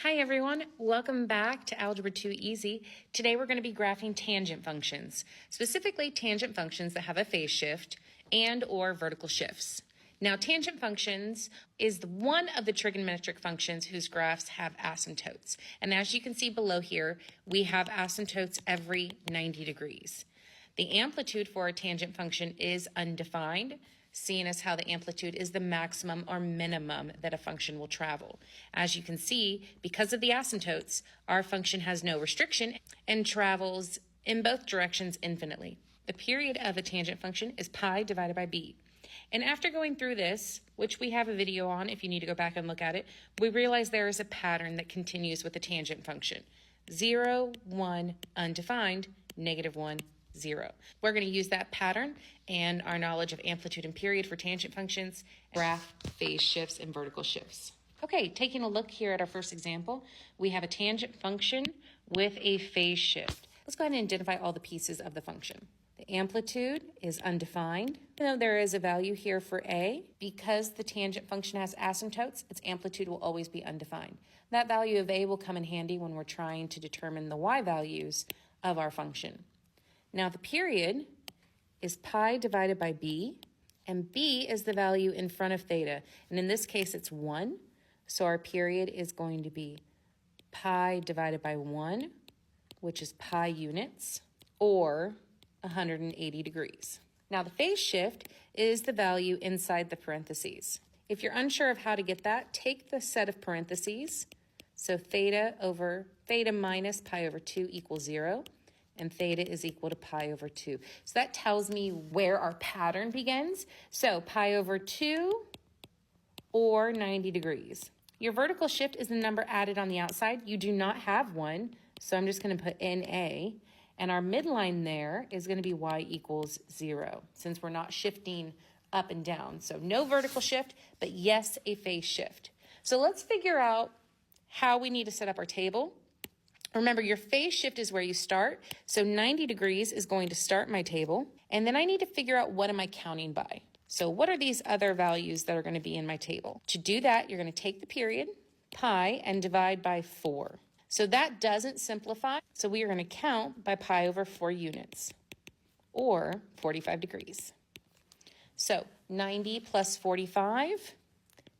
Hi everyone, welcome back to Algebra 2 Easy. Today we're going to be graphing tangent functions, specifically tangent functions that have a phase shift and or vertical shifts. Now tangent functions is one of the trigonometric functions whose graphs have asymptotes. And as you can see below here, we have asymptotes every 90 degrees. The amplitude for a tangent function is undefined, seeing as how the amplitude is the maximum or minimum that a function will travel. As you can see, because of the asymptotes, our function has no restriction and travels in both directions infinitely. The period of a tangent function is pi divided by b. And after going through this, which we have a video on if you need to go back and look at it, we realize there is a pattern that continues with the tangent function. 0, 1, undefined, -1, 0. We're going to use that pattern and our knowledge of amplitude and period for tangent functions, graph phase shifts and vertical shifts. Okay, taking a look here at our first example, we have a tangent function with a phase shift. Let's go ahead and identify all the pieces of the function. The amplitude is undefined. Though there is a value here for a, because the tangent function has asymptotes, its amplitude will always be undefined. That value of a will come in handy when we're trying to determine the y values of our function. Now the period is pi divided by b, and b is the value in front of theta. And in this case, it's 1. So our period is going to be pi divided by 1, which is pi units, or 180 degrees. Now the phase shift is the value inside the parentheses. If you're unsure of how to get that, take the set of parentheses. So theta minus pi over 2 equals 0. And theta is equal to pi over 2. So that tells me where our pattern begins. So pi over 2 or 90 degrees. Your vertical shift is the number added on the outside. You do not have one, so I'm just going to put NA. And our midline there is going to be y equals 0, since we're not shifting up and down. So no vertical shift, but yes, a phase shift. So let's figure out how we need to set up our table. Remember, your phase shift is where you start. So 90 degrees is going to start my table. And then I need to figure out what am I counting by. So what are these other values that are going to be in my table? To do that, you're going to take the period, pi, and divide by 4. So that doesn't simplify. So we are going to count by pi over 4 units, or 45 degrees. So 90 plus 45,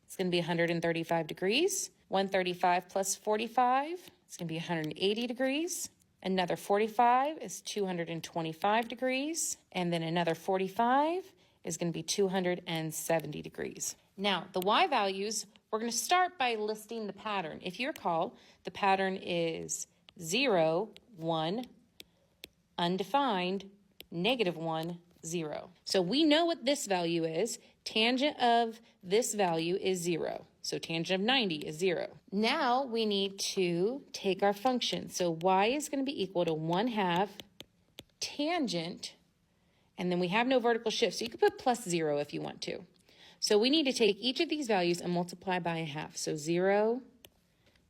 it's going to be 135 degrees. 135 plus 45, it's going to be 180 degrees. Another 45 is 225 degrees. And then another 45 is going to be 270 degrees. Now, the y values, we're going to start by listing the pattern. If you recall, the pattern is 0, 1, undefined, -1, 0. So we know what this value is. Tangent of this value is 0. So tangent of 90 is 0. Now we need to take our function. So y is going to be equal to 1/2 tangent, and then we have no vertical shift, so you could put plus 0 if you want to. So we need to take each of these values and multiply by 1/2. So 0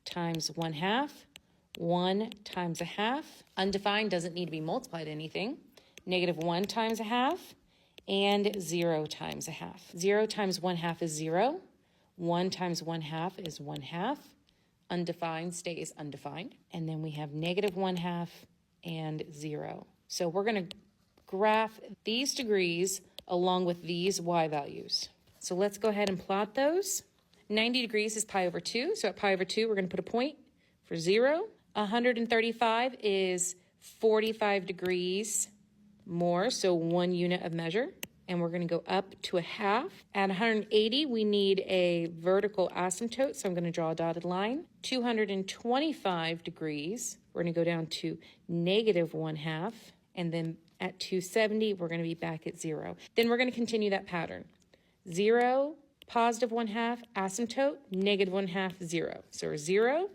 times 1/2, 1 times 1/2. Undefined doesn't need to be multiplied to anything. -1 times 1/2, and 0 times 1/2. 0 times 1/2 is 0. 1 times 1/2 is 1/2. Undefined stays undefined. And then we have -1/2 and 0. So we're going to graph these degrees along with these y values. So let's go ahead and plot those. 90 degrees is pi over 2. So at pi over 2, we're going to put a point for 0. 135 is 45 degrees more, so 1 unit of measure. And we're going to go up to 1/2. At 180, we need a vertical asymptote, so I'm going to draw a dotted line. 225 degrees, we're going to go down to -1/2. And then at 270, we're going to be back at 0. Then we're going to continue that pattern. 0, +1/2, asymptote, -1/2, 0. So 0,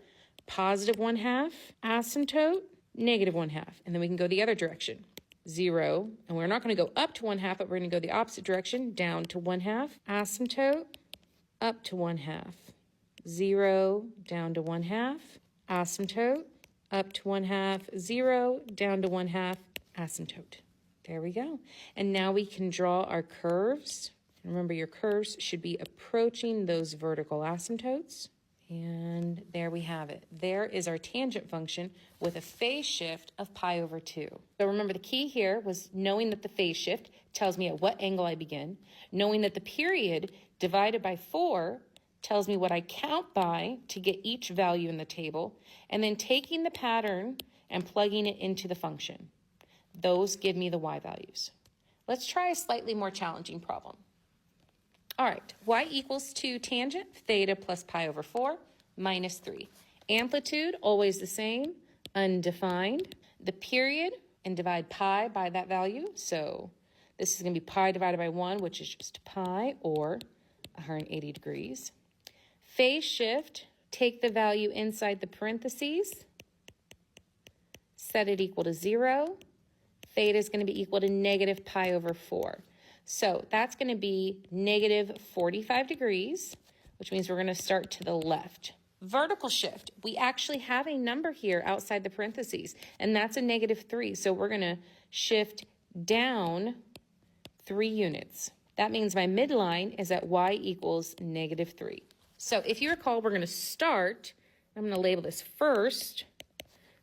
+1/2, asymptote, -1/2. And then we can go the other direction. 0, and we're not going to go up to 1/2, but we're going to go the opposite direction, down to 1/2, asymptote, up to 1/2, 0, down to 1/2, asymptote, up to 1/2, 0, down to 1/2, asymptote. There we go. And now we can draw our curves. Remember, your curves should be approaching those vertical asymptotes. And there we have it. There is our tangent function with a phase shift of pi over 2. So remember, the key here was knowing that the phase shift tells me at what angle I begin, knowing that the period divided by 4 tells me what I count by to get each value in the table, and then taking the pattern and plugging it into the function. Those give me the y values. Let's try a slightly more challenging problem. All right, y equals 2 tangent theta plus pi over 4 minus 3. Amplitude, always the same, undefined. The period, and divide pi by that value. So this is going to be pi divided by 1, which is just pi, or 180 degrees. Phase shift, take the value inside the parentheses, set it equal to 0. Theta is going to be equal to negative pi over 4. So that's going to be negative 45 degrees, which means we're going to start to the left. Vertical shift, we actually have a number here outside the parentheses, and that's a negative 3. So we're going to shift down 3 units. That means my midline is at y equals negative 3. So if you recall, we're going to start, I'm going to label this first,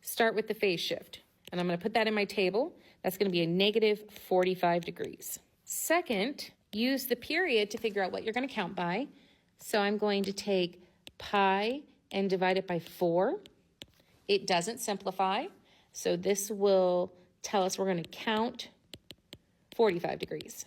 start with the phase shift. And I'm going to put that in my table. That's going to be a negative 45 degrees. Second, use the period to figure out what you're going to count by. So I'm going to take pi and divide it by 4. It doesn't simplify, so this will tell us we're going to count 45 degrees.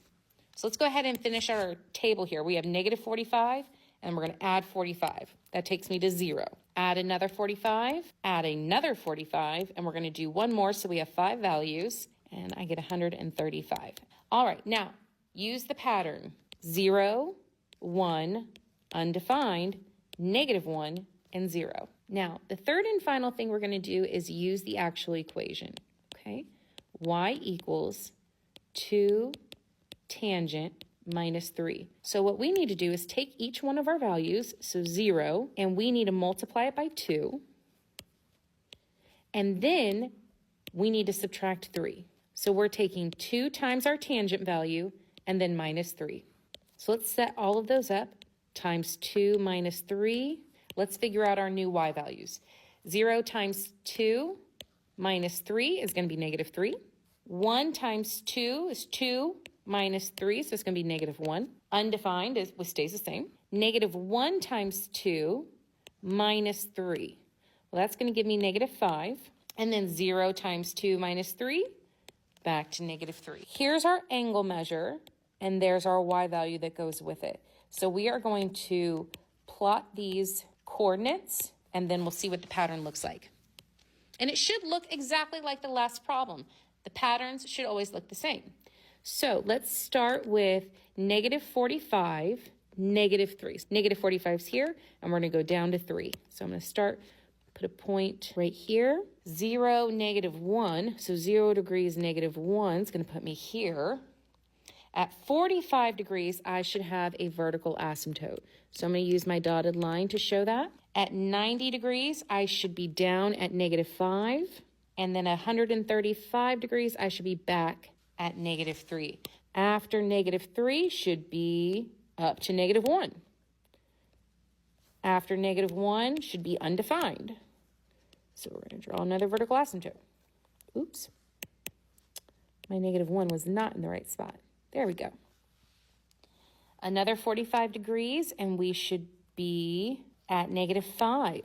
So let's go ahead and finish our table here. We have negative 45, and we're going to add 45. That takes me to 0. Add another 45, add another 45, and we're going to do one more, so we have 5 values, and I get 135. All right, now use the pattern 0, 1, undefined, negative 1, and 0. Now, the third and final thing we're going to do is use the actual equation, okay? Y equals 2 tangent minus 3. So what we need to do is take each one of our values, so 0, and we need to multiply it by 2, and then we need to subtract 3. So we're taking 2 times our tangent value and then minus 3. So let's set all of those up, times 2 minus 3. Let's figure out our new y values. 0 times 2 minus 3 is going to be negative 3. 1 times 2 is 2 minus 3, so it's going to be negative 1. Undefined stays the same. Negative 1 times 2 minus 3. Well, that's going to give me negative 5. And then 0 times 2 minus 3, back to negative 3. Here's our angle measure, and there's our y value that goes with it. So we are going to plot these coordinates, and then we'll see what the pattern looks like. And it should look exactly like the last problem. The patterns should always look the same. So let's start with negative 45, negative 3. Negative 45 is here, and we're going to go down to 3. So I'm going to start, put a point right here. 0, negative 1. So 0 degrees, negative 1 is going to put me here. At 45 degrees, I should have a vertical asymptote. So I'm going to use my dotted line to show that. At 90 degrees, I should be down at negative 5. And then at 135 degrees, I should be back at negative 3. After negative 3 should be up to negative 1. After negative 1 should be undefined. So we're going to draw another vertical asymptote. Oops. My negative 1 was not in the right spot. There we go. Another 45 degrees, and we should be at negative 5.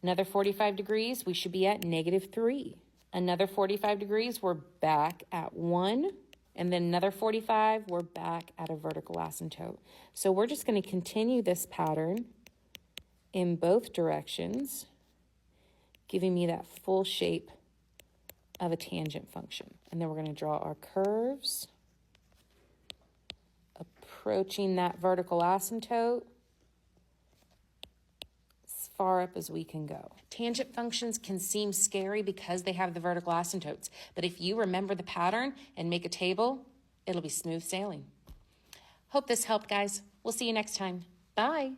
Another 45 degrees, we should be at negative 3. Another 45 degrees, we're back at 1. And then another 45, we're back at a vertical asymptote. So we're just going to continue this pattern in both directions, giving me that full shape of a tangent function. And then we're going to draw our curves, approaching that vertical asymptote as far up as we can go. Tangent functions can seem scary because they have the vertical asymptotes, but if you remember the pattern and make a table, it'll be smooth sailing. Hope this helped, guys. We'll see you next time. Bye.